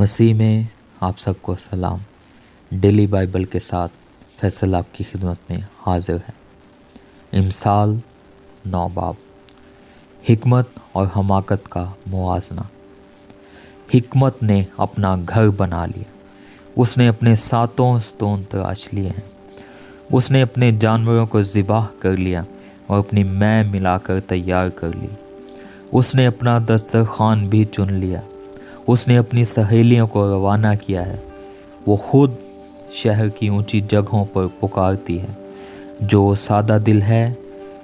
मसीह में आप सबको सलाम। डेली बाइबल के साथ फैसल आपकी खिदमत में हाजिर है। इमसाल 9 बाब। हिकमत और हमाकत का मुआजना। हिकमत ने अपना घर बना लिया, उसने अपने 7 स्तून तराश लिए हैं, उसने अपने जानवरों को ज़िबाह कर लिया और अपनी मैं मिलाकर तैयार कर ली। उसने अपना दस्तरखान भी चुन लिया, उसने अपनी सहेलियों को रवाना किया है। वो खुद शहर की ऊंची जगहों पर पुकारती है। जो सादा दिल है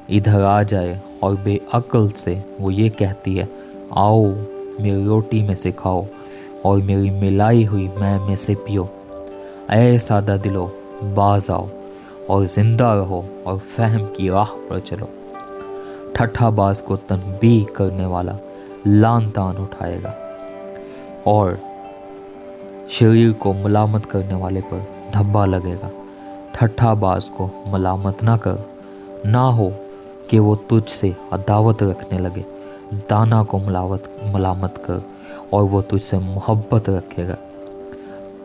इधर आ जाए, और बेअक्ल से वो ये कहती है, आओ मेरी रोटी में से खाओ और मेरी मिलाई हुई मैं में से पियो। ऐ सादा दिलो, बाज आओ और जिंदा रहो और फहम की राह पर चलो। ठट्ठाबाज को तनबीह करने वाला लान तान उठाएगा और शरीर को मलामत करने वाले पर धब्बा लगेगा। ठट्ठाबाज को मलामत ना कर, ना हो कि वो तुझसे अदावत रखने लगे। दाना को मलामत कर और वो तुझसे मोहब्बत रखेगा।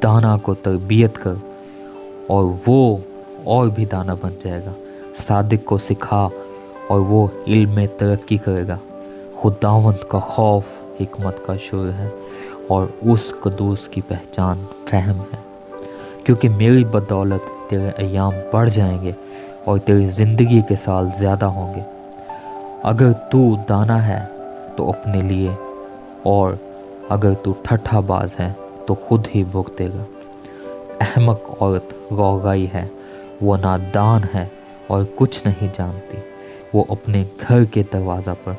दाना को तरबियत कर और वो और भी दाना बन जाएगा। सादिक को सिखा और वो इल्म में तरक्की करेगा। खुदावंद का खौफ हिकमत का शुरू है और उस कदूस की पहचान फहम है। क्योंकि मेरी बदौलत तेरे अय्याम बढ़ जाएंगे और तेरी ज़िंदगी के साल ज़्यादा होंगे। अगर तू दाना है तो अपने लिए, और अगर तू ठट्ठाबाज है तो खुद ही भुगतेगा। अहमक औरत रोगाई है, वो नादान है और कुछ नहीं जानती। वो अपने घर के दरवाज़ा पर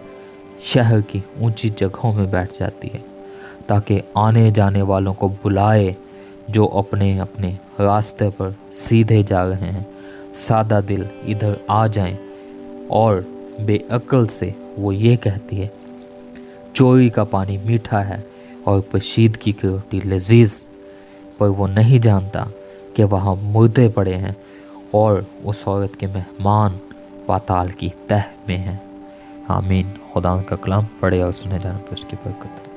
शहर की ऊंची जगहों में बैठ जाती है, ताकि आने जाने वालों को बुलाए जो अपने अपने रास्ते पर सीधे जा रहे हैं। सादा दिल इधर आ जाएं, और बेअक्ल से वो ये कहती है, चोरी का पानी मीठा है और पशीदगी की रोटी लजीज। पर वो नहीं जानता कि वहाँ मुर्दे पड़े हैं और उस औरत के मेहमान पाताल की तह में हैं। आमीन। खुदा का कलाम पढ़े और सुने जाने पर उसकी बरकत।